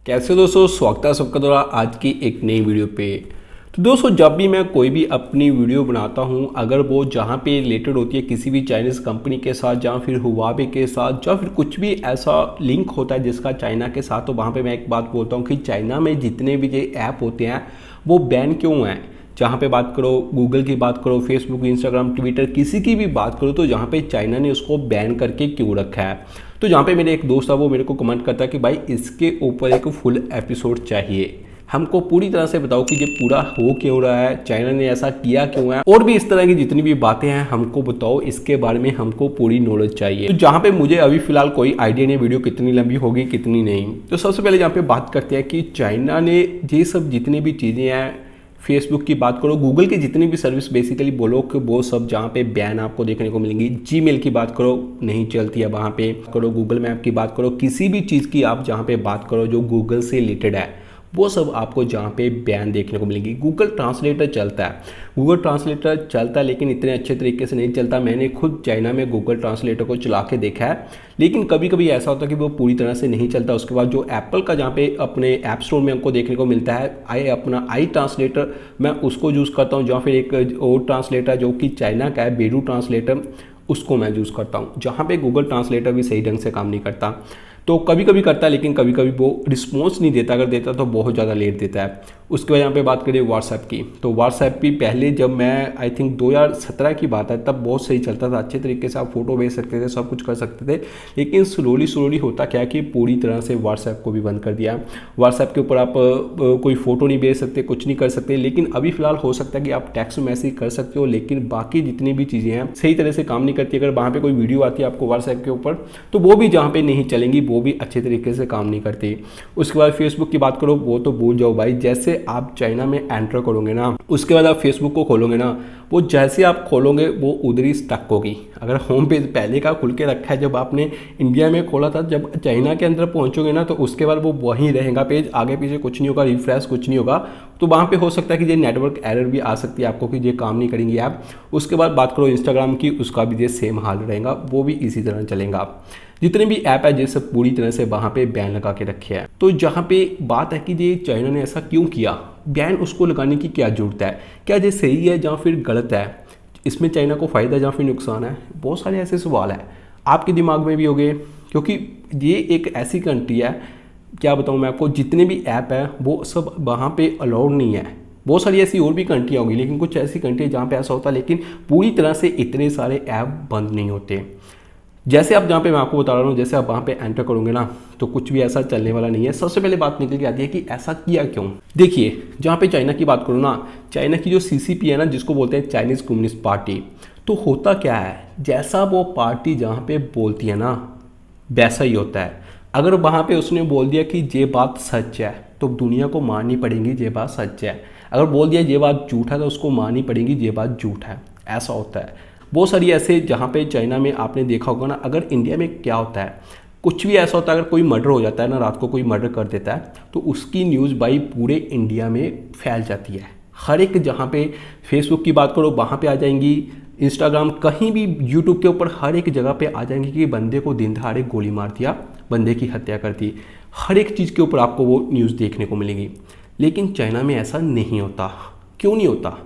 कैसे दोस्तों, स्वागत है सबका द्वारा आज की एक नई वीडियो पे। तो दोस्तों, जब भी मैं कोई भी अपनी वीडियो बनाता हूँ, अगर वो जहाँ पे रिलेटेड होती है किसी भी चाइनीज़ कंपनी के साथ या फिर हुआवे के साथ या फिर कुछ भी ऐसा लिंक होता है जिसका चाइना के साथ, तो वहाँ पे मैं एक बात बोलता हूँ कि चाइना में जितने भी ये ऐप होते हैं वो बैन क्यों हैं। जहाँ पे बात करो गूगल की, बात करो फेसबुक, इंस्टाग्राम, ट्विटर, किसी की भी बात करो, तो जहाँ पे चाइना ने उसको बैन करके क्यों रखा है। तो जहाँ पे मेरे एक दोस्त था वो मेरे को कमेंट करता है कि भाई इसके ऊपर एक फुल एपिसोड चाहिए, हमको पूरी तरह से बताओ कि ये पूरा हो क्यों रहा है, चाइना ने ऐसा किया क्यों है, और भी इस तरह की जितनी भी बातें हैं हमको बताओ, इसके बारे में हमको पूरी नॉलेज चाहिए। तो जहाँ पे मुझे अभी फिलहाल कोई आइडिया नहीं वीडियो कितनी लंबी होगी कितनी नहीं। तो सबसे पहले यहाँ पे बात करते हैं कि चाइना ने ये सब जितनी भी चीज़ें हैं, फेसबुक की बात करो, गूगल की जितनी भी सर्विस बेसिकली बोलो कि वो सब जहाँ पे बैन आपको देखने को मिलेंगी। जीमेल की बात करो नहीं चलती है वहाँ पे, करो गूगल मैप की बात करो, किसी भी चीज़ की आप जहाँ पे बात करो जो गूगल से रिलेटेड है वो सब आपको जहाँ पे बैन देखने को मिलेगी। गूगल ट्रांसलेटर चलता है, गूगल ट्रांसलेटर चलता है लेकिन इतने अच्छे तरीके से नहीं चलता। मैंने खुद चाइना में गूगल ट्रांसलेटर को चला के देखा है, लेकिन कभी कभी ऐसा होता है कि वो पूरी तरह से नहीं चलता। उसके बाद जो एप्पल का जहाँ पे अपने ऐप स्टोर में हमको देखने को मिलता है अपना आई ट्रांसलेटर, मैं उसको यूज़ करता हूँ। जहाँ फिर एक और ट्रांसलेटर जो कि चाइना का है, बेडू ट्रांसलेटर, उसको मैं यूज़ करता हूँ। जहाँ पे गूगल ट्रांसलेटर भी सही ढंग से काम नहीं करता, तो कभी कभी करता है लेकिन कभी कभी वो रिस्पॉन्स नहीं देता, अगर देता तो बहुत ज़्यादा लेट देता है। उसके बाद यहाँ पे बात करें व्हाट्सएप की, तो व्हाट्सएप भी पहले जब मैं आई थिंक 2017 की बात है तब बहुत सही चलता था, अच्छे तरीके से आप फोटो भेज सकते थे, सब कुछ कर सकते थे। लेकिन स्लोली होता क्या कि पूरी तरह से व्हाट्सएप को भी बंद कर दिया। व्हाट्सएप के ऊपर आप कोई फोटो नहीं भेज सकते, कुछ नहीं कर सकते। लेकिन अभी फिलहाल हो सकता है कि आप टेक्स्ट मैसेज कर सकते हो, लेकिन बाकी जितनी भी चीज़ें हैं सही तरह से काम नहीं करती। अगर वहाँ पर कोई वीडियो आती है आपको व्हाट्सएप के ऊपर, तो वो भी जहाँ पर नहीं चलेंगी, वो भी अच्छे तरीके से काम नहीं करती। उसके बाद फेसबुक की बात करो, वो तो भूल जाओ भाई। जैसे आप चाइना में एंटर करोगे ना, उसके बाद आप फेसबुक को खोलोगे ना, वो जैसे आप खोलोगे वो उधर ही स्टक होगी। अगर होम पेज पहले का खुल के रखा है जब आपने इंडिया में खोला था, जब चाइना के अंदर पहुंचोगे ना तो उसके बाद वो वहीं रहेगा पेज, आगे पीछे कुछ नहीं होगा, रिफ्रेश कुछ नहीं होगा। तो वहाँ पे हो सकता है कि ये नेटवर्क एरर भी आ सकती है आपको कि ये काम नहीं करेंगी ऐप। उसके बाद बात करो इंस्टाग्राम की, उसका भी ये सेम हाल रहेगा, वो भी इसी तरह चलेगा। जितने भी ऐप है जैसे पूरी तरह से वहाँ पे बैन लगा के रखे हैं। तो जहाँ पे बात है कि ये चाइना ने ऐसा क्यों किया, बैन उसको लगाने की क्या जरूरत है, क्या ये सही है या फिर गलत है, इसमें चाइना को फ़ायदा या फिर नुकसान है। बहुत सारे ऐसे सवाल हैं आपके दिमाग में भी होंगे, क्योंकि ये एक ऐसी कंट्री है, क्या बताऊँ मैं आपको, जितने भी ऐप है वो सब वहाँ पे अलाउड नहीं है। बहुत सारी ऐसी और भी कंट्रियाँ होंगी, लेकिन कुछ ऐसी कंट्री जहाँ पे ऐसा होता है, लेकिन पूरी तरह से इतने सारे ऐप बंद नहीं होते। जैसे आप जहाँ पे मैं आपको बता रहा हूँ, जैसे आप वहाँ पे एंटर करोगे ना तो कुछ भी ऐसा चलने वाला नहीं है। सबसे पहले बात निकल के आती है कि ऐसा किया क्यों। देखिए, जहाँ पे चाइना की बात करूँ ना, चाइना की जो सीसीपी है ना, जिसको बोलते हैं चाइनीज़ कम्युनिस्ट पार्टी, तो होता क्या है, जैसा वो पार्टी जहाँ पे बोलती है ना वैसा ही होता है। अगर वहाँ पे उसने बोल दिया कि ये बात सच है तो दुनिया को माननी पड़ेगी ये बात सच है। अगर बोल दिया ये बात झूठ है तो उसको माननी पड़ेगी ये बात झूठ है। ऐसा होता है। बहुत सारी ऐसे जहाँ पे चाइना में आपने देखा होगा ना, अगर इंडिया में क्या होता है, कुछ भी ऐसा होता है, अगर कोई मर्डर हो जाता है ना, रात को कोई मर्डर कर देता है तो उसकी न्यूज़ भाई पूरे इंडिया में फैल जाती है। हर एक जहाँ पे फेसबुक की बात करो वहाँ पे आ जाएंगी, इंस्टाग्राम, कहीं भी यूट्यूब के ऊपर हर एक जगह पे आ जाएंगी कि बंदे को दिन दहाड़े गोली मार दिया, बंदे की हत्या कर दी। हर एक चीज़ के ऊपर आपको वो न्यूज़ देखने को मिलेगी। लेकिन चाइना में ऐसा नहीं होता। क्यों नहीं होता?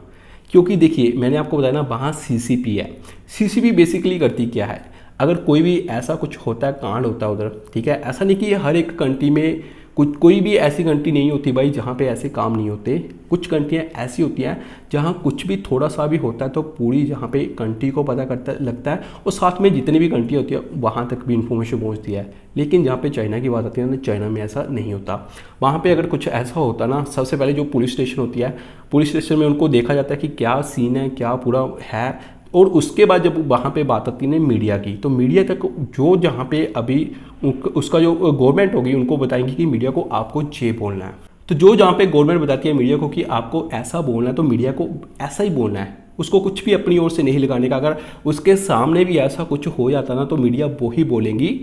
क्योंकि देखिए, मैंने आपको बताया ना, वहाँ सीसीपी है। सीसीपी बेसिकली करती क्या है, अगर कोई भी ऐसा कुछ होता है, कांड होता है उधर, ठीक है, ऐसा नहीं कि हर एक कंट्री में कुछ, कोई भी ऐसी कंट्री नहीं होती भाई जहाँ पे ऐसे काम नहीं होते। कुछ कंट्रियाँ ऐसी होती हैं जहाँ कुछ भी थोड़ा सा भी होता है तो पूरी जहाँ पे कंट्री को पता करता लगता है, और साथ में जितनी भी कंट्री होती है वहाँ तक भी इन्फॉर्मेशन पहुँचती है। लेकिन जहाँ पे चाइना की बात आती है ना, चाइना में ऐसा नहीं होता। वहाँ पे अगर कुछ ऐसा होता ना, सबसे पहले जो पुलिस स्टेशन होती है, पुलिस स्टेशन में उनको देखा जाता है कि क्या सीन है, क्या पूरा है। और उसके बाद जब वहाँ पे बात आती है मीडिया की, तो मीडिया तक जो जहाँ पे अभी उसका जो गवर्नमेंट होगी उनको बताएंगी कि मीडिया को आपको ये बोलना है। तो जो जहाँ पे गवर्नमेंट बताती है मीडिया को कि आपको ऐसा बोलना है, तो मीडिया को ऐसा ही बोलना है, उसको कुछ भी अपनी ओर से नहीं लगाने का। अगर उसके सामने भी ऐसा कुछ हो जाता ना तो मीडिया वो ही बोलेंगी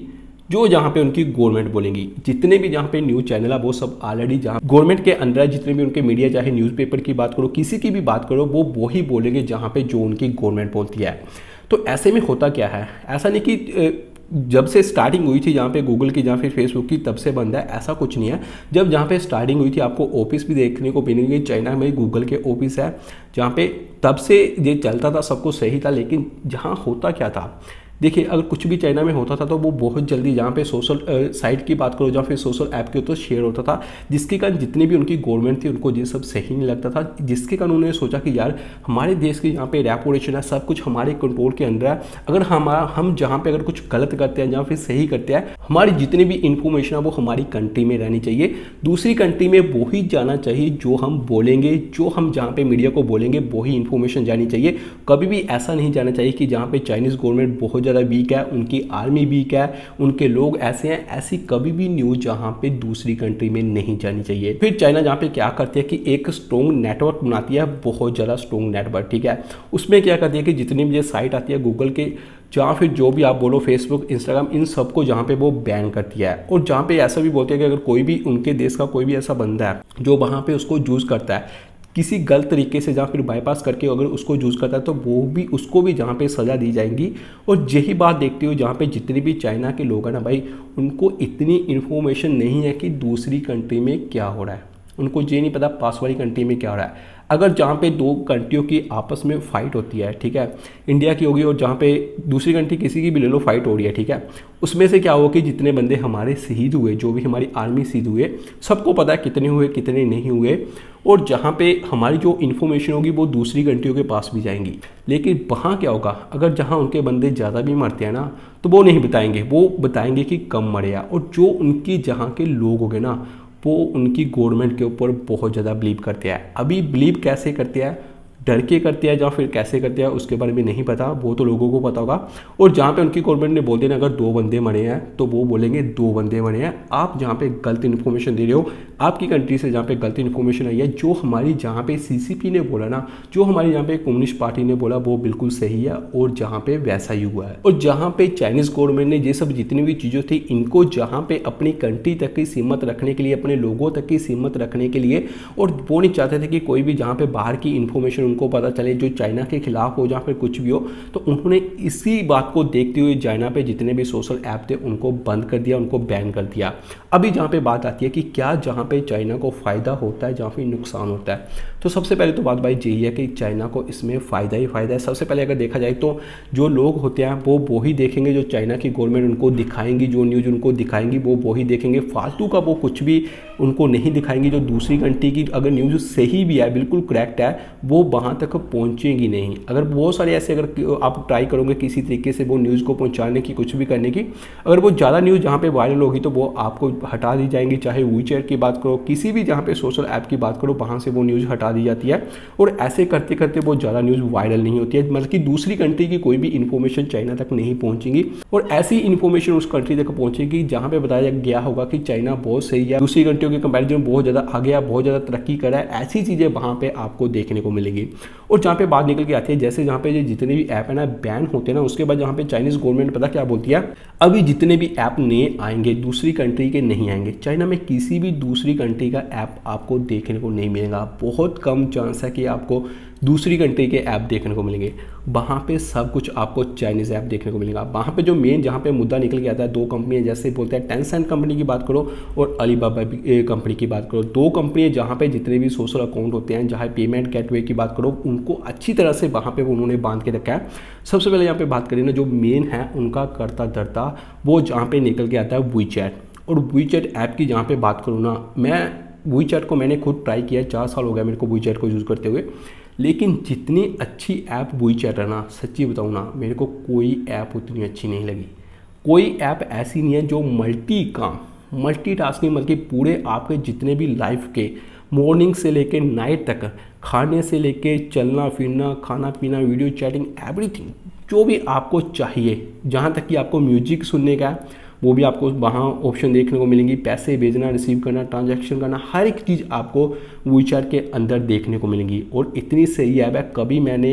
जो जहाँ पे उनकी गवर्नमेंट बोलेंगी। जितने भी जहाँ पे न्यूज़ चैनल है वो सब ऑलरेडी जहाँ गवर्नमेंट के अंदर है, जितने भी उनके मीडिया, चाहे न्यूज़पेपर की बात करो, किसी की भी बात करो, वो वही बोलेंगे जहाँ पे जो उनकी गवर्नमेंट बोलती है। तो ऐसे में होता क्या है, ऐसा नहीं कि जब से स्टार्टिंग हुई थी जहाँ पे गूगल की, जहाँ फिर फेसबुक की, तब से बंद है, ऐसा कुछ नहीं है। जब जहाँ पे स्टार्टिंग हुई थी आपको ऑफिस भी देखने को मिलेंगे, चाइना में गूगल के ऑफिस है जहाँ पे, तब से ये चलता था, सब कुछ सही था। लेकिन जहाँ होता क्या था, देखिए अगर कुछ भी चाइना में होता था तो वो बहुत जल्दी, जहाँ पे सोशल साइट की बात करो, जहाँ फिर सोशल ऐप के ऊपर शेयर होता था, जिसके कारण जितनी भी उनकी गवर्नमेंट थी उनको ये सब सही नहीं लगता था, जिसके कारण उन्होंने सोचा कि यार हमारे देश की यहाँ पे रेपुटेशन है, सब कुछ हमारे कंट्रोल के अंदर है, अगर हम जहाँ पे अगर कुछ गलत करते हैं, जहाँ फिर सही करते हैं, हमारी जितनी भी इंफॉर्मेशन है वो हमारी कंट्री में रहनी चाहिए, दूसरी कंट्री में वो ही जाना चाहिए जो हम बोलेंगे, जो हम जहाँ पे मीडिया को बोलेंगे वो ही इंफॉर्मेशन जानी चाहिए। कभी भी ऐसा नहीं जाना चाहिए कि जहाँ पे चाइनीज़ गवर्नमेंट बहुत ज़्यादा वीक है, उनकी आर्मी वीक है, उनके लोग ऐसे हैं, ऐसी कभी भी न्यूज़ जहाँ पे दूसरी कंट्री में नहीं जानी चाहिए। फिर चाइना जहाँ पे क्या करती है कि एक स्ट्रॉन्ग नेटवर्क बनाती है, बहुत ज़्यादा स्ट्रॉन्ग नेटवर्क, ठीक है। उसमें क्या करती है कि जितनी भी ये साइट आती है गूगल के, जहाँ फिर जो भी आप बोलो फेसबुक, इंस्टाग्राम, इन सबको जहाँ पे वो बैन करती है। और जहाँ पे ऐसा भी बोलते हैं कि अगर कोई भी उनके देश का कोई भी ऐसा बंदा है जो वहाँ पे उसको यूज़ करता है किसी गलत तरीके से, जहाँ फिर बाईपास करके अगर उसको यूज़ करता है, तो वो भी, उसको भी जहाँ पे सज़ा दी जाएगी। और यही बात देखते हो जहाँ पे जितने भी चाइना के लोग हैं ना भाई, उनको इतनी इन्फॉर्मेशन नहीं है कि दूसरी कंट्री में क्या हो रहा है, उनको ये नहीं पता पास वाली कंट्री में क्या हो रहा है। अगर जहाँ पे दो कंट्रियों की आपस में फ़ाइट होती है, ठीक है, इंडिया की होगी और जहाँ पे दूसरी कंट्री किसी की भी ले लो फाइट हो रही है, ठीक है, उसमें से क्या हुआ कि जितने बंदे हमारे शहीद हुए, जो भी हमारी आर्मी शहीद हुए, सबको पता है कितने हुए कितने नहीं हुए, और जहाँ पे हमारी जो इन्फॉर्मेशन होगी वो दूसरी कंट्रियों के पास भी जाएंगी। लेकिन वहाँ क्या होगा, अगर जहाँ उनके बंदे ज़्यादा भी मरते हैं ना, तो वो नहीं बताएंगे, वो बताएंगे कि कम मरे हैं। और जो उनकी जहाँ के लोग होंगे ना, वो उनकी गवर्नमेंट के ऊपर बहुत ज़्यादा बिलीव करते हैं। अभी बिलीव कैसे करते हैं, डर के करते हैं या फिर कैसे करते हैं, उसके बारे में नहीं पता, वो तो लोगों को पता होगा। और जहाँ पे उनकी गवर्नमेंट ने बोल दिया ना अगर 2 बंदे मरे हैं, तो वो बोलेंगे 2 बंदे मरे हैं। आप जहाँ पे गलत इन्फॉर्मेशन दे रहे हो, आपकी कंट्री से जहाँ पे गलत इन्फॉर्मेशन आई है, जो हमारी जहाँ पे सीसीपी ने बोला ना, जो हमारी यहाँ पे कम्युनिस्ट पार्टी ने बोला, वो बिल्कुल सही है और जहाँ पे वैसा ही हुआ है। और जहाँ पे चाइनीज़ गवर्नमेंट ने ये सब जितनी भी चीज़ें थी, इनको जहाँ पे अपनी कंट्री तक की सीमित रखने के लिए, अपने लोगों तक की सीमित रखने के लिए, और वो नहीं चाहते थे कि कोई भी जहाँ पे बाहर की इन्फॉर्मेशन उनको पता चले जो चाइना के खिलाफ हो, जहाँ फिर कुछ भी हो, तो उन्होंने इसी बात को देखते हुए चाइना पे जितने भी सोशल ऐप थे उनको बंद कर दिया, उनको बैन कर दिया। अभी जहाँ पे बात आती है कि क्या जहाँ पे चाइना को फ़ायदा होता है, जहाँ पे नुकसान होता है, तो सबसे पहले तो बात भाई यही है कि चाइना को इसमें फ़ायदा ही फ़ायदा है। सबसे पहले अगर देखा जाए तो जो लोग होते हैं वो ही देखेंगे, जो चाइना की गवर्नमेंट उनको दिखाएंगी, जो न्यूज़ उनको दिखाएंगी वो ही देखेंगे, फालतू का वो कुछ भी उनको नहीं दिखाएंगी। जो दूसरी कंट्री की अगर न्यूज़ सही भी है, बिल्कुल करेक्ट है, वो वहाँ तक पहुँचेगी नहीं। अगर बहुत सारे ऐसे अगर आप ट्राई करोगे किसी तरीके से वो न्यूज़ को पहुँचाने की, कुछ भी करने की, अगर वो ज़्यादा न्यूज़ जहाँ पे वायरल होगी तो वो आपको हटा दी जाएंगी। चाहे वीचैट की बात करो, किसी भी जहाँ पे सोशल ऐप की बात करो, वहाँ से वो न्यूज़ हटा दी जाती है। और ऐसे करते करते वो ज़्यादा न्यूज़ वायरल नहीं होती है, मतलब कि दूसरी कंट्री की कोई भी इन्फॉर्मेशन चाइना तक नहीं पहुँचेगी। और ऐसी इन्फॉर्मेशन उस कंट्री तक पहुँचेगी जहाँ पे बताया गया होगा कि चाइना बहुत सही है, दूसरी कंट्रियों के कंपैरिजन में बहुत ज़्यादा आगे है, बहुत ज़्यादा तरक्की करा है, ऐसी चीज़ें वहाँ पे आपको देखने को मिलेंगी। और जहाँ पे बात निकल के आती है, जैसे जहाँ पे जितने भी ऐप है ना बैन होते हैं ना, उसके बाद जहाँ पे चाइनीज़ गवर्नमेंट पता क्या बोलती है, अभी जितने भी ऐप नए आएंगे दूसरी कंट्री के नहीं आएंगे। चाइना में किसी भी दूसरी कंट्री का ऐप आपको देखने को नहीं मिलेगा, बहुत कम चांस है कि आपको दूसरी कंट्री के ऐप देखने को मिलेंगे। वहाँ पे सब कुछ आपको चाइनीज़ ऐप देखने को मिलेगा। वहाँ पे जो मेन जहाँ पे मुद्दा निकल के आता है, 2 कंपनियाँ जैसे बोलते हैं, टेंसेंट कंपनी की बात करो और अलीबाबा कंपनी की बात करो, 2 कंपनियाँ जहाँ पे जितने भी सोशल अकाउंट होते हैं, जहाँ पेमेंट गेटवे की बात करो, उनको अच्छी तरह से वहाँ पे उन्होंने बांध के रखा है। सबसे पहले यहाँ पे बात करें ना, जो मेन है उनका करता धरता, वो जहाँ पे निकल के आता है वीचैट। और वीचैट ऐप की जहाँ पे बात करूँ ना, मैं वीचैट को मैंने खुद ट्राई किया, 4 साल हो गया मेरे को वीचैट को यूज़ करते हुए, लेकिन जितनी अच्छी ऐप वीचैट है ना, सच्ची बताऊँ ना, मेरे को कोई ऐप उतनी अच्छी नहीं लगी। कोई ऐप ऐसी नहीं है जो मल्टीटास्किंग, मतलब पूरे आपके जितने भी लाइफ के मॉर्निंग से लेके नाइट तक, खाने से लेके चलना फिरना, खाना पीना, वीडियो चैटिंग, एवरीथिंग जो भी आपको चाहिए, जहाँ तक कि आपको म्यूजिक सुनने का वो भी आपको वहाँ ऑप्शन देखने को मिलेंगी, पैसे भेजना, रिसीव करना, ट्रांजैक्शन करना, हर एक चीज़ आपको वीचैट के अंदर देखने को मिलेंगी। और इतनी सही ऐप है, कभी मैंने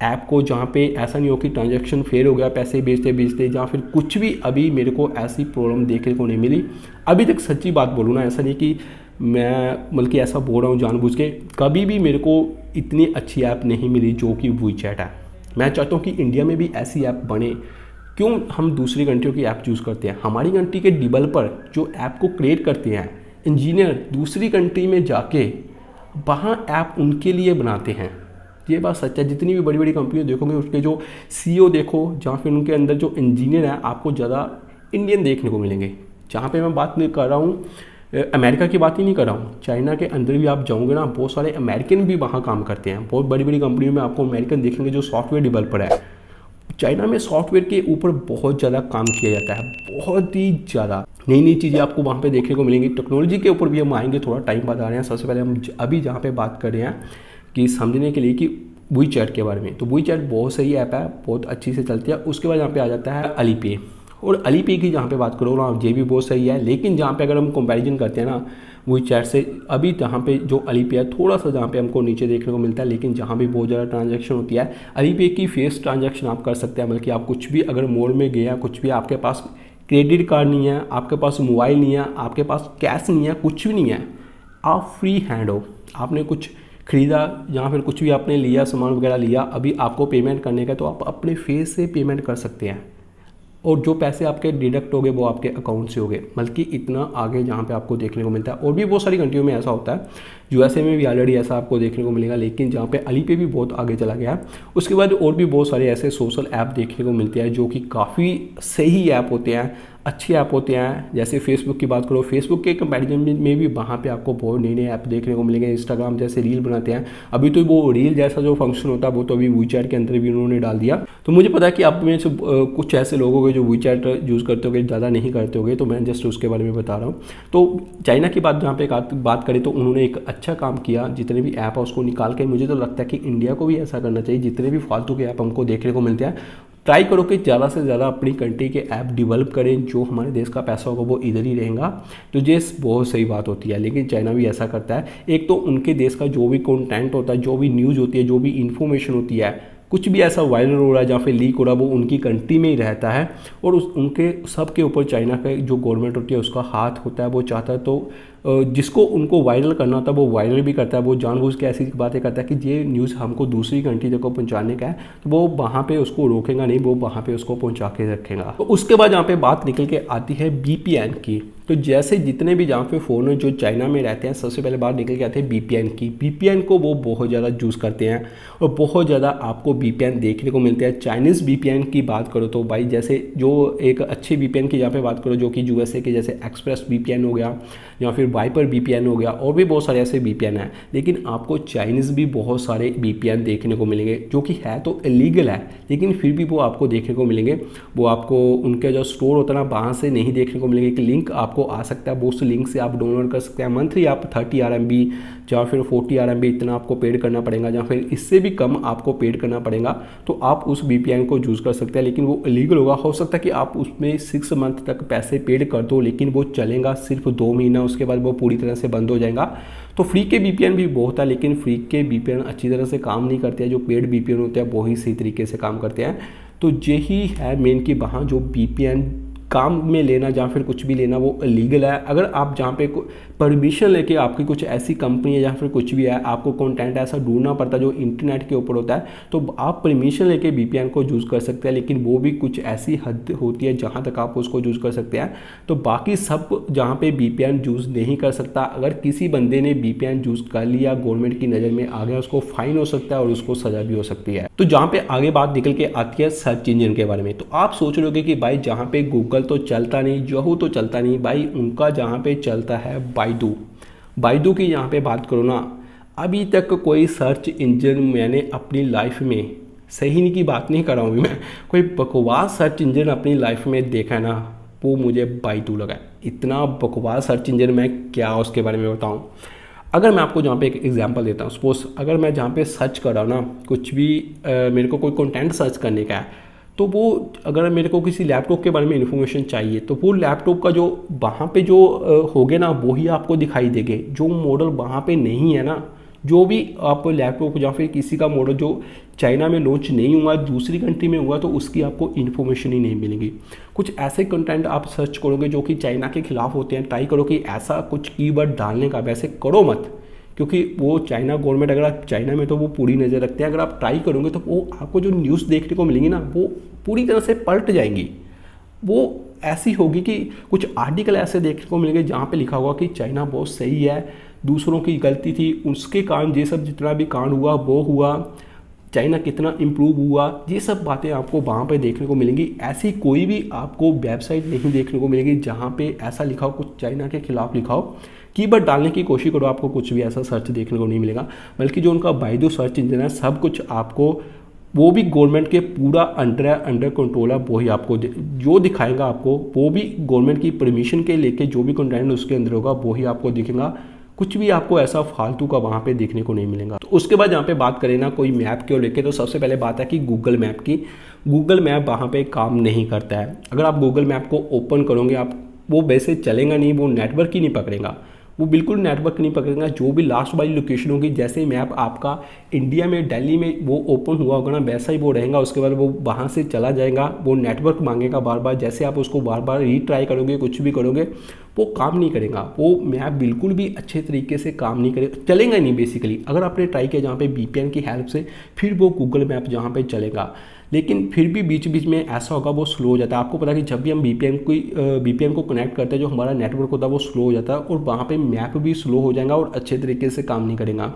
ऐप को जहाँ पे ऐसा नहीं हो कि ट्रांजैक्शन फेल हो गया पैसे भेजते भेजते, या फिर कुछ भी, अभी मेरे को ऐसी प्रॉब्लम देखने को नहीं मिली अभी तक। सच्ची बात बोलूँ ना, ऐसा नहीं कि मैं बल्कि ऐसा बोल रहा हूँ जानबूझ के, कभी भी मेरे को इतनी अच्छी ऐप नहीं मिली जो कि वीचैट है। मैं चाहता हूँ कि इंडिया में भी ऐसी ऐप बने, क्यों हम दूसरी कंट्रियों की ऐप यूज़ करते हैं? हमारी कंट्री के डेवलपर जो ऐप को क्रिएट करते हैं, इंजीनियर दूसरी कंट्री में जाके वहाँ ऐप उनके लिए बनाते हैं। ये बात सच है। जितनी भी बड़ी बड़ी कंपनियाँ देखोगे उसके जो CEO देखो, जहाँ फिर उनके अंदर जो इंजीनियर हैं आपको ज़्यादा इंडियन देखने को मिलेंगे। जहाँ पे मैं बात नहीं कर रहा हूँ अमेरिका की बात ही नहीं कर रहा हूँ, चाइना के अंदर भी आप जाओगे ना, बहुत सारे अमेरिकन भी वहाँ काम करते हैं। बहुत बड़ी बड़ी कंपनियों में आपको अमेरिकन देखेंगे जो सॉफ्टवेयर डेवलपर है। चाइना में सॉफ्टवेयर के ऊपर बहुत ज़्यादा काम किया जाता है, बहुत ही ज़्यादा नई नई चीज़ें आपको वहाँ पे देखने को मिलेंगी। टेक्नोलॉजी के ऊपर भी हम आएंगे, थोड़ा टाइम बाद आ रहे हैं। सबसे पहले हम अभी जहाँ पे बात कर रहे हैं कि समझने के लिए कि WeChat के बारे में, तो WeChat बहुत सही ऐप है, बहुत अच्छी से चलती है। उसके बाद यहाँ पे आ जाता है Alipay, और Alipay की जहाँ पे बात करो ना, ये भी बहुत सही है। लेकिन जहाँ पे अगर हम कंपैरिजन करते हैं ना WeChat से, अभी जहाँ पे जो Alipay है थोड़ा सा जहाँ पे हमको नीचे देखने को मिलता है, लेकिन जहाँ भी बहुत ज़्यादा ट्रांजैक्शन होती है। Alipay की फेस ट्रांजैक्शन आप कर सकते हैं, बल्कि आप कुछ भी अगर मॉल में गए, कुछ भी आपके पास क्रेडिट कार्ड नहीं है, आपके पास मोबाइल नहीं है, आपके पास कैश नहीं है, कुछ भी नहीं है, आप फ्री हैंड हो। आपने कुछ खरीदा या फिर कुछ भी आपने लिया, सामान वगैरह लिया, अभी आपको पेमेंट करने का, तो आप अपने फेस से पेमेंट कर सकते हैं, और जो पैसे आपके डिडक्ट हो गए वो आपके अकाउंट से हो गए। बल्कि इतना आगे जहाँ पे आपको देखने को मिलता है, और भी बहुत सारी कंट्रियों में ऐसा होता है, USA में भी ऑलरेडी ऐसा आपको देखने को मिलेगा, लेकिन जहाँ पे Alipay भी बहुत आगे चला गया है। उसके बाद और भी बहुत सारे ऐसे सोशल ऐप देखने को मिलते हैं जो कि काफ़ी सही ऐप होते हैं, अच्छे ऐप होते हैं। जैसे फेसबुक की बात करो, फेसबुक के कंपैरिजन में भी वहाँ पे आपको बहुत नए नए ऐप देखने को मिलेंगे। इंस्टाग्राम जैसे रील बनाते हैं, अभी तो वो रील जैसा जो फंक्शन होता है वो तो अभी WeChat के अंदर भी उन्होंने डाल दिया। तो मुझे पता है कि आप में से कुछ ऐसे लोग होंगे जो WeChat यूज़ करते होंगे, ज़्यादा नहीं करते होंगे, तो मैं जस्ट उसके बारे में बता रहा हूँ। तो चाइना की बात जहाँ पे बात करें तो उन्होंने एक अच्छा काम किया, जितने भी ऐप है उसको निकाल के। मुझे तो लगता है कि इंडिया को भी ऐसा करना चाहिए। जितने भी फालतू के ऐप हमको देखने को मिलते हैं, ट्राई करो कि ज़्यादा से ज़्यादा अपनी कंट्री के ऐप डेवलप करें, जो हमारे देश का पैसा होगा वो इधर ही रहेगा। तो ये बहुत सही बात होती है। लेकिन चाइना भी ऐसा करता है। एक तो उनके देश का जो भी कंटेंट होता है, जो भी न्यूज़ होती है, जो भी इन्फॉर्मेशन होती है, कुछ भी ऐसा वायरल हो रहा है या फिर लीक हो रहा है, वो उनकी कंट्री में ही रहता है, और उनके सब के ऊपर चाइना का जो गवर्नमेंट होती है उसका हाथ होता है। वो चाहता है तो जिसको उनको वायरल करना होता है वो वायरल भी करता है। वो जानबूझ के ऐसी बातें करता है कि ये न्यूज़ हमको दूसरी कंट्री तक को पहुंचाने का है, तो वो वहाँ पे उसको रोकेगा नहीं, वो वहाँ पे उसको पहुंचा के रखेगा। तो उसके बाद यहाँ पे बात निकल के आती है VPN की। तो जैसे जितने भी जहाँ पे फ़ोन जो चाइना में रहते हैं, सबसे पहले बात निकल के आती है VPN की। VPN को वो बहुत ज़्यादा यूज़ करते हैं, और बहुत ज़्यादा आपको VPN देखने को मिलते हैं। चाइनीज़ VPN की बात करो तो भाई, जैसे जो एक अच्छे VPN की यहाँ पे बात करो, जो कि USA के जैसे एक्सप्रेस VPN हो गया, या फिर वाइपर VPN हो गया, और भी बहुत सारे ऐसे VPN हैं। लेकिन आपको चाइनीज़ भी बहुत सारे VPN देखने को मिलेंगे, जो कि है तो इलीगल है, लेकिन फिर भी वो आपको देखने को मिलेंगे। वो आपको उनके जो स्टोर होता है ना, वहाँ से नहीं देखने को मिलेंगे। कि लिंक आपको आ सकता है, वो उस लिंक से आप डाउनलोड कर सकते हैं। मंथली आप 30 RMB या फिर 40 RMB इतना आपको पेड करना पड़ेगा, या फिर इससे भी कम आपको पेड करना पड़ेगा, तो आप उस VPN को यूज़ कर सकते हैं। लेकिन वो इलीगल होगा। हो सकता है कि आप उसमें 6 मंथ तक पैसे पेड कर दो, लेकिन वो चलेगा सिर्फ 2 महीना, उसके बाद वो पूरी तरह से बंद हो जाएगा। तो फ्री के VPN भी बहुत है, लेकिन फ्री के VPN अच्छी तरह से काम नहीं करते हैं। जो पेड VPN होते हैं वो ही सही तरीके से काम करते हैं। तो यही है मेन कि वहाँ जो VPN काम में लेना या फिर कुछ भी लेना वो इलीगल है। अगर आप जहाँ पे परमिशन लेके आपकी कुछ ऐसी कंपनी है या फिर कुछ भी है, आपको कंटेंट ऐसा ढूंढना पड़ता है जो इंटरनेट के ऊपर होता है, तो आप परमिशन लेके VPN को यूज़ कर सकते हैं। लेकिन वो भी कुछ ऐसी हद होती है जहाँ तक आप उसको यूज़ कर सकते हैं। तो बाकी सब जहाँ पे VPN यूज़ नहीं कर सकता। अगर किसी बंदे ने VPN यूज़ कर लिया, गवर्नमेंट की नज़र में आ गया, उसको फाइन हो सकता है और उसको सज़ा भी हो सकती है। तो जहाँ पे आगे बात निकल के आती है सर्च इंजन के बारे में, तो आप सोच रहे होगे कि भाई जहाँ पे गूगल तो चलता नहीं, यहू तो चलता नहीं, भाई उनका जहाँ पे चलता है बाइडू की यहाँ पे बात करो ना, अभी तक कोई सर्च इंजन मैंने अपनी लाइफ में, सही नहीं की बात नहीं कर रहा हूँ मैं, कोई बकवास सर्च इंजन अपनी लाइफ में देखा है ना, वो मुझे बाइडू लगा। इतना बकवास सर्च इंजन मैं क्या उसके बारे में बताऊँ। अगर मैं आपको जहाँ पे एक एग्जांपल देता हूँ, सपोज अगर मैं जहाँ पे सर्च कर रहा हूँ ना, कुछ भी मेरे को कोई कंटेंट सर्च करने का है, तो वो अगर मेरे को किसी लैपटॉप के बारे में इन्फॉर्मेशन चाहिए, तो वो लैपटॉप का जो वहाँ पे जो होगे ना, वो ही आपको दिखाई देंगे। जो मॉडल वहाँ पे नहीं है ना, जो भी आप लैपटॉप या फिर किसी का मॉडल जो चाइना में लॉन्च नहीं हुआ, दूसरी कंट्री में हुआ, तो उसकी आपको इन्फॉर्मेशन ही नहीं मिलेगी। कुछ ऐसे कंटेंट आप सर्च करोगे जो कि चाइना के खिलाफ होते हैं, ट्राई करो कि ऐसा कुछ कीवर्ड डालने का, वैसे करो मत, क्योंकि वो चाइना गवर्नमेंट, अगर आप चाइना में तो वो पूरी नज़र रखते हैं, अगर आप ट्राई करोगे तो वो आपको जो न्यूज़ देखने को मिलेंगी ना वो पूरी तरह से पलट जाएंगी। वो ऐसी होगी कि कुछ आर्टिकल ऐसे देखने को मिलेंगे जहाँ पे लिखा होगा कि चाइना बहुत सही है, दूसरों की गलती थी, उसके कारण ये सब जितना भी कांड हुआ वो हुआ, चाइना कितना इम्प्रूव हुआ, ये सब बातें आपको वहाँ पे देखने को मिलेंगी। ऐसी कोई भी आपको वेबसाइट नहीं देखने को मिलेगी जहाँ पे ऐसा लिखा हो, कुछ चाइना के खिलाफ लिखा हो। कीवर्ड डालने की कोशिश करो, आपको कुछ भी ऐसा सर्च देखने को नहीं मिलेगा, बल्कि जो उनका बाइडू सर्च इंजन है सब कुछ आपको, वो भी गवर्नमेंट के पूरा अंडर कंट्रोल है, वही आपको जो दिखाएगा आपको, वो भी गवर्नमेंट की परमिशन के लेके जो भी कंटेंट उसके अंदर होगा वही आपको दिखेगा। कुछ भी आपको ऐसा फालतू का वहाँ पे देखने को नहीं मिलेगा। तो उसके बाद यहाँ पे बात करें ना कोई मैप के लेके, तो सबसे पहले बात है कि गूगल मैप की। गूगल मैप वहाँ पे काम नहीं करता है। अगर आप गूगल मैप को ओपन करोगे आप, वो वैसे चलेगा नहीं, वो नेटवर्क ही नहीं पकड़ेगा, वो बिल्कुल नेटवर्क नहीं पकड़ेगा। जो भी लास्ट वाली लोकेशन होगी, जैसे ही मैप आपका इंडिया में दिल्ली में वो ओपन हुआ होगा ना, वैसा ही वो रहेगा। उसके बाद वो वहाँ से चला जाएगा, वो नेटवर्क मांगेगा बार बार। जैसे आप उसको बार बार रीट्राई करोगे, कुछ भी करोगे, वो काम नहीं करेगा। वो मैप बिल्कुल भी अच्छे तरीके से काम नहीं करेगा, चलेगा नहीं बेसिकली। अगर आपने ट्राई किया जहाँ पे VPN की हेल्प से, फिर वो गूगल मैप जहाँ पे चलेगा, लेकिन फिर भी बीच बीच में ऐसा होगा वो स्लो हो जाता है। आपको पता है कि जब भी हम VPN को कनेक्ट करते हैं, जो हमारा नेटवर्क होता है वो स्लो हो जाता है, और वहाँ पे मैप भी स्लो हो जाएगा और अच्छे तरीके से काम नहीं करेगा।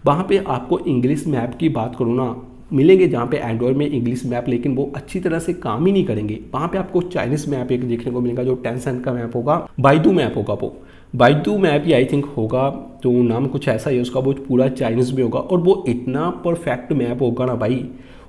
वहाँ पे आपको इंग्लिश मैप की बात करूँ ना, मिलेंगे जहाँ पे एंड्रॉयड में इंग्लिश मैप, लेकिन वो अच्छी तरह से काम ही नहीं करेंगे। वहाँ पे आपको चाइनीज़ मैप एक देखने को मिलेगा, जो टेंसेंट का मैप होगा, बाइडू मैप होगा, वो बाइडू मैप ही आई थिंक होगा, तो नाम कुछ ऐसा ही है उसका। वो पूरा चाइनीज़ में होगा और वो इतना परफेक्ट मैप होगा ना भाई,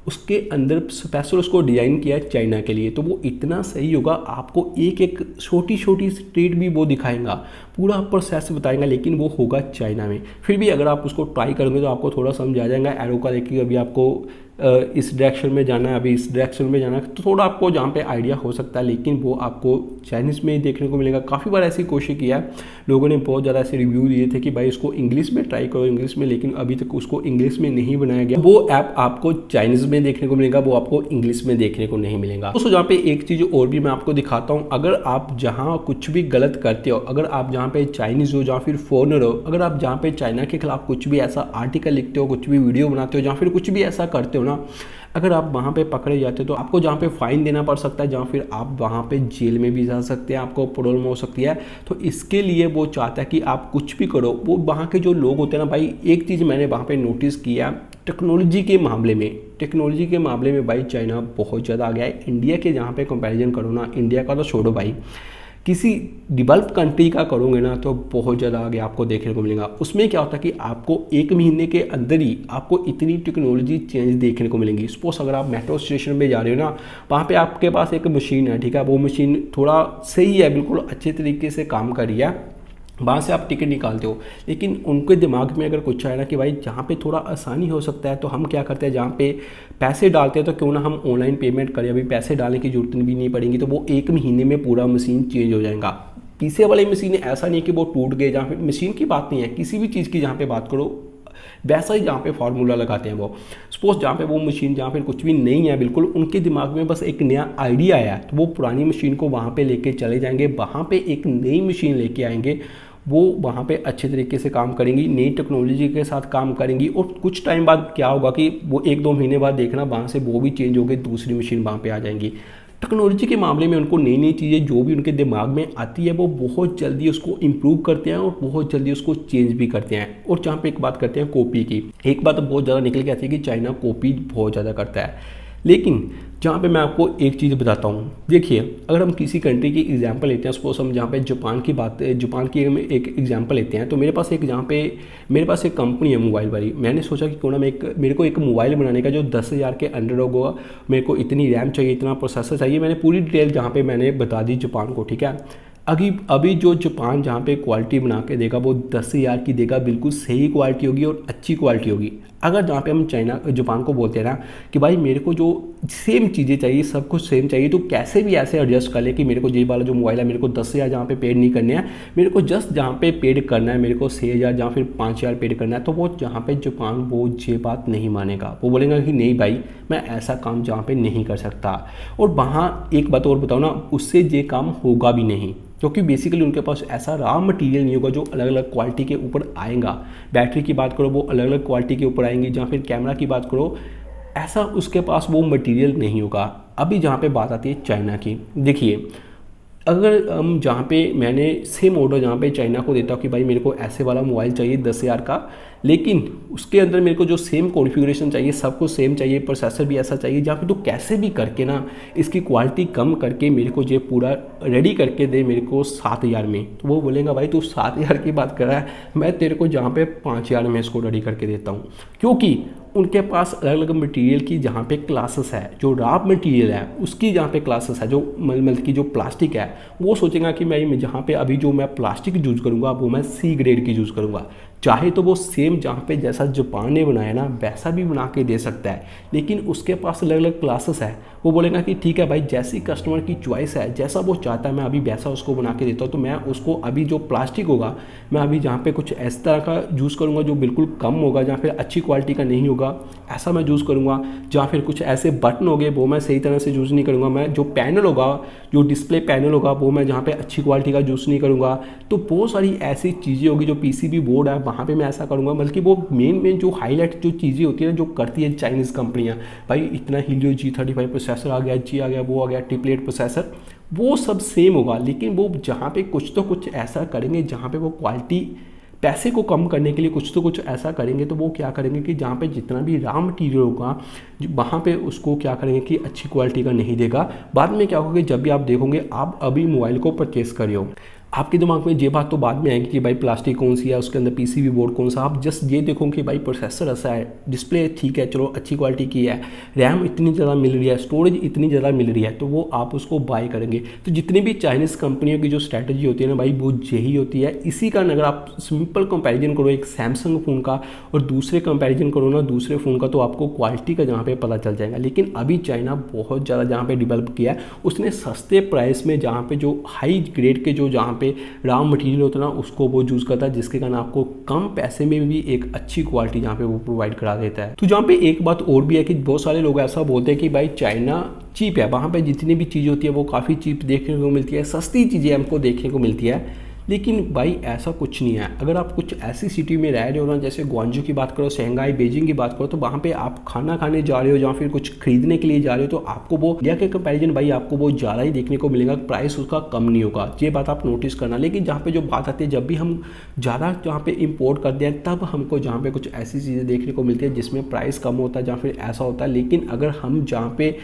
उसके अंदर स्पेशल उसको डिज़ाइन किया है चाइना के लिए, तो वो इतना सही होगा। आपको एक एक छोटी छोटी स्ट्रीट भी वो दिखाएगा, पूरा प्रोसेस बताएगा, लेकिन वो होगा चाइना में। फिर भी अगर आप उसको ट्राई करोगे तो आपको थोड़ा समझ आ जाएगा। एरो का देखिए, अभी आपको इस डायरेक्शन में जाना है, अभी इस डायरेक्शन में जाना है, तो थोड़ा आपको जहाँ पे आइडिया हो सकता है, लेकिन वो आपको चाइनीज़ में ही देखने को मिलेगा। काफ़ी बार ऐसी कोशिश किया है, लोगों ने बहुत ज़्यादा ऐसे रिव्यू दिए थे कि भाई इसको इंग्लिश में ट्राई करो, इंग्लिश में, लेकिन अभी तक उसको इंग्लिश में नहीं बनाया गया। वो ऐप आपको चाइनीज़ में देखने को मिलेगा, वो आपको इंग्लिश में देखने को नहीं मिलेगा। दोस्तों जहाँ पे एक चीज़ और भी मैं आपको दिखाता हूँ, अगर आप जहाँ कुछ भी गलत करते हो, अगर आप जहाँ पे चाइनीज़ हो या फिर फॉरेनर हो, अगर आप जहाँ पे चाइना के खिलाफ कुछ भी ऐसा आर्टिकल लिखते हो, कुछ भी वीडियो बनाते हो, या फिर कुछ भी ऐसा करते हो ना, अगर आप वहाँ पे पकड़े जाते हो तो आपको जहाँ पे फाइन देना पड़ सकता है, जहाँ फिर आप वहाँ पे जेल में भी जा सकते हैं, आपको प्रॉब्लम हो सकती है। तो इसके लिए वो चाहता है कि आप कुछ भी करो। वो वहाँ के जो लोग होते हैं ना भाई, एक चीज़ मैंने वहाँ पे नोटिस किया, टेक्नोलॉजी के मामले में भाई चाइना बहुत ज़्यादा आ गया है। इंडिया के जहाँ पे कंपैरिजन करो ना, इंडिया का तो छोड़ो भाई, किसी डेवलप कंट्री का करोगे ना तो बहुत ज़्यादा आगे आपको देखने को मिलेगा। उसमें क्या होता है कि आपको 1 महीने के अंदर ही आपको इतनी टेक्नोलॉजी चेंज देखने को मिलेंगी। सपोज अगर आप मेट्रो स्टेशन पे जा रहे हो ना, वहाँ पे आपके पास एक मशीन है, ठीक है, वो मशीन थोड़ा सही है, बिल्कुल अच्छे तरीके से काम कर रही है, वहाँ से आप टिकट निकालते हो, लेकिन उनके दिमाग में अगर कुछ आए ना कि भाई जहाँ पे थोड़ा आसानी हो सकता है तो हम क्या करते हैं, जहाँ पे पैसे डालते हैं तो क्यों ना हम ऑनलाइन पेमेंट करें, अभी पैसे डालने की जरूरत भी नहीं पड़ेगी, तो वो 1 महीने में पूरा मशीन चेंज हो जाएगा। पीछे वाली मशीन ऐसा नहीं है कि वो टूट गए, जहाँ पे मशीन की बात नहीं है, किसी भी चीज़ की जहाँ पे बात करो वैसा ही जहाँ पे फार्मूला लगाते हैं वो। सपोज जहाँ पे वो मशीन, जहाँ पे कुछ भी नहीं है बिल्कुल, उनके दिमाग में बस एक नया आइडिया आया तो वो पुरानी मशीन को वहाँ पे लेके चले जाएंगे, वहाँ पे एक नई मशीन लेके आएंगे, वो वहाँ पे अच्छे तरीके से काम करेंगी, नई टेक्नोलॉजी के साथ काम करेंगी। और कुछ टाइम बाद क्या होगा कि वो 1-2 महीने बाद देखना वहाँ से वो भी चेंज हो गई, दूसरी मशीन वहाँ पे आ जाएंगी। टेक्नोलॉजी के मामले में उनको नई नई चीज़ें जो भी उनके दिमाग में आती है वो बहुत जल्दी उसको इम्प्रूव करते हैं और बहुत जल्दी उसको चेंज भी करते हैं। और जहाँ पे एक बात करते हैं कॉपी की, एक बात तो बहुत ज़्यादा निकल के आती है कि चाइना कॉपी बहुत ज़्यादा करता है, लेकिन जहाँ पे मैं आपको एक चीज़ बताता हूँ, देखिए अगर हम किसी कंट्री की एग्जांपल लेते हैं, सपोज हम जहाँ पे जापान की हम एक एग्जांपल लेते हैं, तो मेरे पास एक कंपनी है मोबाइल वाली। मैंने सोचा कि क्यों ना मेरे को एक मोबाइल बनाने का जो 10,000 के अंडर होगा, मेरे को इतनी रैम चाहिए, इतना प्रोसेसर चाहिए, मैंने पूरी डिटेल जहाँ पे मैंने बता दी जापान को, ठीक है। अभी जो जापान जहाँ पे क्वालिटी बना के देगा वो 10,000 की देगा, बिल्कुल सही क्वालिटी होगी और अच्छी क्वालिटी होगी। अगर जहाँ पे हम चाइना जापान को बोलते हैं ना कि भाई मेरे को जो सेम चीज़ें चाहिए, सब कुछ सेम चाहिए, तो कैसे भी ऐसे एडजस्ट कर ले कि मेरे को ये वाला जो मोबाइल है मेरे को 10,000 जहाँ पे पेड नहीं करने हैं, मेरे को जस्ट जहाँ पे पेड करना है मेरे को 6,000 या फिर 5,000 पेड करना है, तो वो जहाँ पे जापान वो ये बात नहीं मानेगा। वो बोलेगा कि नहीं भाई मैं ऐसा काम जहाँ पे नहीं कर सकता। और वहाँ एक बात और बताओ ना, उससे ये काम होगा भी नहीं, क्योंकि बेसिकली उनके पास ऐसा रॉ मटेरियल नहीं होगा जो अलग अलग क्वालिटी के ऊपर आएगा। बैटरी की बात करो वो अलग अलग क्वालिटी के ऊपर आएंगी, या फिर कैमरा की बात करो ऐसा उसके पास वो मटेरियल नहीं होगा। अभी जहाँ पे बात आती है चाइना की, देखिए अगर हम जहाँ पे मैंने सेम ऑर्डर जहाँ पे चाइना को देता हूँ कि भाई मेरे को ऐसे वाला मोबाइल चाहिए 10,000 का, लेकिन उसके अंदर मेरे को जो सेम कॉन्फ़िगरेशन चाहिए, सब कुछ सेम चाहिए, प्रोसेसर भी ऐसा चाहिए, जहाँ पे तो कैसे भी करके ना इसकी क्वालिटी कम करके मेरे को ये पूरा रेडी करके दे मेरे को 7,000 में, तो वो बोलेगा भाई तू 7,000 की बात कर रहा है, मैं तेरे को जहाँ पे 5,000 में इसको रेडी करके देता हूँ। क्योंकि उनके पास अलग अलग मटेरियल की जहाँ पे क्लासेस है, जो रॉ मटेरियल है उसकी जहाँ पे क्लासेस है, जो मल की जो प्लास्टिक है वो सोचेगा कि मैं जहाँ पे अभी जो मैं प्लास्टिक यूज़ करूँगा वो मैं C ग्रेड की यूज़ करूँगा। चाहे तो वो सेम जहाँ पे जैसा जापान ने बनाया ना वैसा भी बना के दे सकता है, लेकिन उसके पास अलग अलग क्लासेस है। वो बोलेगा कि ठीक है भाई जैसी कस्टमर की चॉइस है, जैसा वो चाहता है मैं अभी वैसा उसको बना के देता हूँ। तो मैं उसको अभी जो प्लास्टिक होगा मैं अभी जहाँ पे कुछ इस तरह का यूज़ करूँगा जो बिल्कुल कम होगा, या फिर अच्छी क्वालिटी का नहीं होगा ऐसा मैं यूज़ करूँगा। या फिर कुछ ऐसे बटन हो गए वो मैं सही तरह से यूज़ नहीं करूँगा। मैं जो पैनल होगा, जो डिस्प्ले पैनल होगा वो मैं जहाँ पे अच्छी क्वालिटी का यूज़ नहीं करूँगा। तो बहुत सारी ऐसी चीज़ें होगी जो PCB बोर्ड है वहाँ पे मैं ऐसा करूँगा। बल्कि वो मेन जो हाईलाइट जो चीज़ें होती है ना जो करती है चाइनीज़ कंपनियाँ, भाई इतना हीलियो G35 प्रोसेसर आ गया, G आ गया, वो आ गया, ट्रिपलेट प्रोसेसर, वो सब सेम होगा, लेकिन वो जहाँ पे कुछ तो कुछ ऐसा करेंगे जहाँ पे वो क्वालिटी पैसे को कम करने के लिए कुछ तो कुछ ऐसा करेंगे। तो वो क्या करेंगे कि जहाँ पे जितना भी रॉ मटेरियल होगा वहाँ पे उसको क्या करेंगे कि अच्छी क्वालिटी का नहीं देगा। बाद में क्या होगा कि जब भी आप देखोगे आप अभी मोबाइल को परचेस कर रहे हो, आपके दिमाग में ये बात तो बाद में आएगी कि भाई प्लास्टिक कौन सी है, उसके अंदर PCB बोर्ड कौन सा। आप जस्ट ये देखो कि भाई प्रोसेसर ऐसा है, डिस्प्ले ठीक है चलो अच्छी क्वालिटी की है, रैम इतनी ज़्यादा मिल रही है, स्टोरेज इतनी ज़्यादा मिल रही है, तो वो आप उसको बाय करेंगे। तो जितनी भी चाइनीज़ कंपनियों की जो स्ट्रैटेजी होती है ना भाई वो यही होती है। इसी कारण अगर आप सिंपल कंपेरिजन करो एक सैमसंग फ़ोन का और दूसरे कंपेरिजन करो ना दूसरे फ़ोन का, तो आपको क्वालिटी का जहाँ पे पता चल जाएगा। लेकिन अभी चाइना बहुत ज़्यादा जहाँ पे डेवलप किया है, उसने सस्ते प्राइस में जहाँ पे जो हाई ग्रेड के जो जहाँ पे रॉ मटेरियल होता है ना उसको वो यूज़ करता है, जिसके कारण आपको कम पैसे में भी एक अच्छी क्वालिटी जहाँ पे वो प्रोवाइड करा देता है। तो जहाँ पे एक बात और भी है कि बहुत सारे लोग ऐसा बोलते हैं कि भाई चाइना चीप है, वहाँ पे जितनी भी चीज़ होती है वो काफ़ी चीप देखने को मिलती है, सस्ती चीज़ें हमको देखने को मिलती है। लेकिन भाई ऐसा कुछ नहीं है। अगर आप कुछ ऐसी सिटी में रह रहे हो ना, जैसे ग्वांजू की बात करो, शंघाई, बीजिंग की बात करो, तो वहाँ पे आप खाना खाने जा रहे हो या फिर कुछ खरीदने के लिए जा रहे हो, तो आपको वो इंडिया के कंपैरिजन भाई आपको वो ज़्यादा ही देखने को मिलेगा, प्राइस उसका कम नहीं होगा, ये बात आप नोटिस करना। लेकिन जहाँ पे जो बात आती है जब भी हम ज़्यादा जहाँ पे इम्पोर्ट करते हैं तब हमको जहाँ पे कुछ ऐसी चीज़ें देखने को मिलती है जिसमें प्राइस कम होता है या फिर ऐसा होता है। लेकिन अगर हम जहाँ पे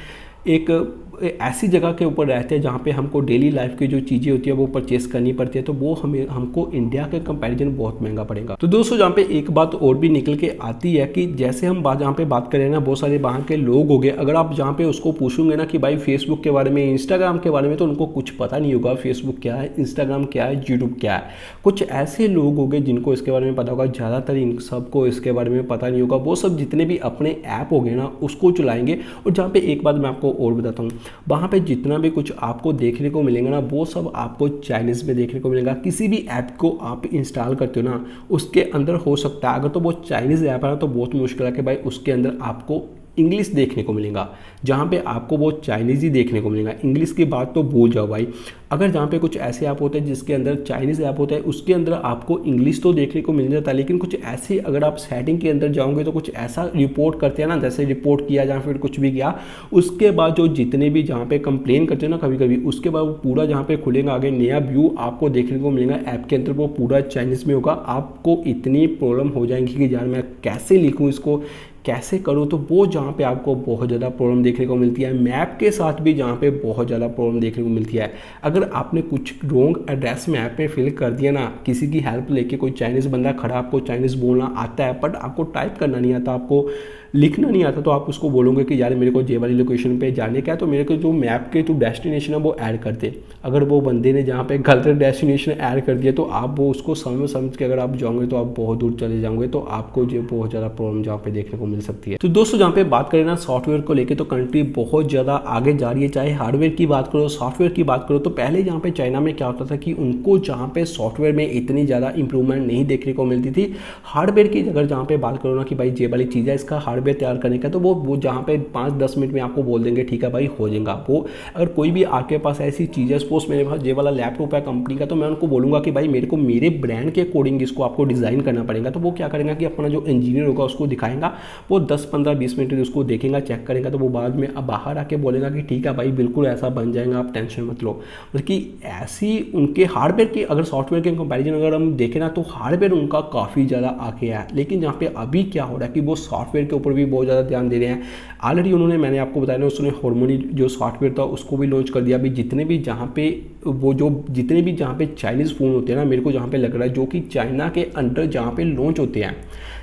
एक ऐसी जगह के ऊपर रहते हैं जहाँ पे हमको डेली लाइफ की जो चीज़ें होती है वो परचेस करनी पड़ती है, तो वो हमको इंडिया के कंपैरिजन बहुत महंगा पड़ेगा। तो दोस्तों जहाँ पे एक बात और भी निकल के आती है कि जैसे हम जहाँ पे बात करें ना, बहुत सारे वहाँ के लोग हो गए, अगर आप जहाँ पे उसको पूछोगे ना कि भाई फेसबुक के बारे में, इंस्टाग्राम के बारे में, तो उनको कुछ पता नहीं होगा फेसबुक क्या है, इंस्टाग्राम क्या है, यूट्यूब क्या है। कुछ ऐसे लोग हो गए जिनको इसके बारे में पता होगा, ज़्यादातर इन सबको इसके बारे में पता नहीं होगा। वो सब जितने भी अपने ऐप हो गए ना उसको चलाएंगे। और जहाँ पे एक बात मैं आपको और बताता हूँ, वहाँ पे जितना भी कुछ आपको देखने को मिलेगा ना वो सब आपको चाइनीज़ में देखने को मिलेगा। किसी भी ऐप को आप इंस्टॉल करते हो ना उसके अंदर हो सकता है, अगर तो वो चाइनीज़ ऐप है ना तो बहुत मुश्किल है कि भाई उसके अंदर आपको इंग्लिश देखने को मिलेगा, जहाँ पे आपको वो चाइनीज़ ही देखने को मिलेगा। इंग्लिश की बात तो भूल जाओ भाई। अगर जहाँ पे कुछ ऐसे ऐप होते हैं जिसके अंदर चाइनीज़ ऐप होता है उसके अंदर आपको इंग्लिश तो देखने को मिल जाता है, लेकिन कुछ ऐसे अगर आप सेटिंग के अंदर जाओगे तो कुछ ऐसा रिपोर्ट करते हैं ना, जैसे रिपोर्ट किया या फिर कुछ भी किया, उसके बाद जो जितने भी जहाँ पे कंप्लेन करते हैं ना कभी कभी, उसके बाद वो पूरा जहाँ पे खुलेगा आगे नया व्यू आपको देखने को मिलेगा ऐप के अंदर, वो पूरा चाइनीज़ में होगा। आपको इतनी प्रॉब्लम हो जाएगी कि यार मैं कैसे लिखूँ इसको, कैसे करो, तो वो जहाँ पे आपको बहुत ज़्यादा प्रॉब्लम देखने को मिलती है। मैप के साथ भी जहाँ पे बहुत ज़्यादा प्रॉब्लम देखने को मिलती है। अगर आपने कुछ रॉन्ग एड्रेस मैप में फिल कर दिया ना, किसी की हेल्प लेके, कोई चाइनीज़ बंदा खड़ा, आपको चाइनीज़ बोलना आता है बट आपको टाइप करना नहीं आता, आपको लिखना नहीं आता, तो आप उसको बोलोगे कि यार मेरे को ये वाली लोकेशन पे जाने का है, तो मेरे को जो मैप के जो डेस्टिनेशन है वो ऐड कर दे। अगर वो बंदे ने जहाँ पे गलत डेस्टिनेशन ऐड कर दिया तो आप वो उसको समझ के अगर आप जाओगे तो आप बहुत दूर चले जाओगे, तो आपको जो बहुत ज़्यादा प्रॉब्लम जहाँ पे देखने को मिल सकती है। तो दोस्तों जहाँ पे बात करें ना सॉफ्टवेयर को लेकर, तो कंट्री बहुत ज़्यादा आगे जा रही है। चाहे हार्डवेयर की बात करो, सॉफ्टवेयर की बात करो, तो पहले जहाँ पे चाइना में क्या होता था कि उनको जहाँ पे सॉफ्टवेयर में इतनी ज़्यादा इंप्रूवमेंट नहीं देखने को मिलती थी। हार्डवेयर की अगर जहाँ पे बात करो ना कि भाई ये वाली चीज़ है, इसका हार्डवेयर तैयार करने का, तो वो जहाँ पे 5-10 मिनट में आपको बोल देंगे ठीक है भाई हो जाएगा। वो अगर कोई भी आपके पास ऐसी चीज़ है, सपोज मेरे पास ये वाला लैपटॉप है कंपनी का, तो मैं उनको बोलूँगा कि भाई मेरे को मेरे ब्रांड के अकॉर्डिंग इसको आपको डिज़ाइन करना पड़ेगा। तो वो क्या करेंगे कि अपना जो इंजीनियर होगा उसको दिखाएगा, वो 10-15-20 मिनट उसको देखेगा, चेक करेगा, तो वो बाद में अब बाहर आके बोलेगा कि ठीक है भाई बिल्कुल ऐसा बन जाएगा, आप टेंशन मत लो। मतलब कि ऐसी उनके हार्डवेयर की अगर सॉफ्टवेयर के कंपैरिजन अगर हम देखें ना, तो हार्डवेयर उनका काफ़ी ज़्यादा आगे है। लेकिन जहाँ पे अभी क्या हो रहा है कि वो सॉफ्टवेयर के ऊपर भी बहुत ज़्यादा ध्यान दे रहे हैं। ऑलरेडी उन्होंने, मैंने आपको बताया ना, उसने हार्मनी जो सॉफ्टवेयर था उसको भी लॉन्च कर दिया। अभी जितने भी जहाँ पे जहाँ पे चाइनीज़ फ़ोन होते हैं ना, मेरे को जहाँ पे लग रहा है जो कि चाइना के अंडर जहाँ पे लॉन्च होते हैं,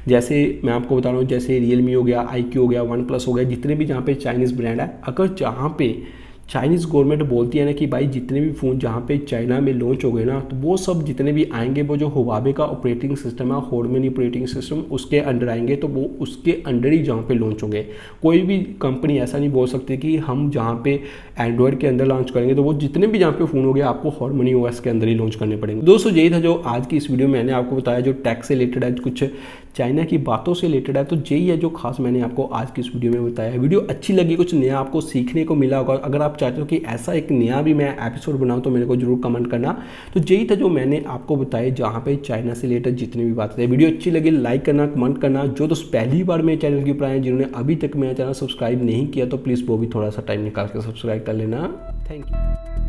जैसे मैं आपको बता रहा हूँ जैसे रियलमी हो गया, IQ हो गया, OnePlus हो गया, जितने भी जहाँ पे चाइनीज़ ब्रांड है, अगर जहाँ पे चाइनीज़ गवर्नमेंट बोलती है ना कि भाई जितने भी फ़ोन जहाँ पे चाइना में लॉन्च हो गए ना, तो वो सब जितने भी आएंगे वो जो हुआवे का ऑपरेटिंग सिस्टम है, हार्मनी ऑपरेटिंग सिस्टम, उसके अंडर आएंगे, तो वो उसके अंडर ही जहाँ पे लॉन्च होंगे। कोई भी कंपनी ऐसा नहीं बोल सकती कि हम जहाँ पे एंड्रॉयड के अंदर लॉन्च करेंगे, तो वो जितने भी जहाँ पे फ़ोन हो गए आपको हार्मनी OS के अंदर ही लॉन्च करने पड़ेंगे। दोस्तों यही था जो आज की इस वीडियो में मैंने आपको बताया, जो टैक्स से रिलेटेड है, कुछ चाइना की बातों से रिलेटेड है, तो यही है जो खास मैंने आपको आज की इस वीडियो में बताया। वीडियो अच्छी लगी, कुछ नया आपको सीखने को मिला होगा। अगर आप चाहते हो कि ऐसा एक नया भी मैं एपिसोड बनाऊं तो मेरे को जरूर कमेंट करना। तो यही था जो मैंने आपको बताया जहाँ पे चाइना से रिलेटेड जितनी भी बातें थे। वीडियो अच्छी लगी लाइक करना, कमेंट करना। जो दोस्त पहली बार मेरे चैनल के ऊपर आए, जिन्होंने अभी तक मेरा चैनल सब्सक्राइब नहीं किया, तो प्लीज़ वो भी थोड़ा सा टाइम निकाल कर सब्सक्राइब कर लेना। Thank you.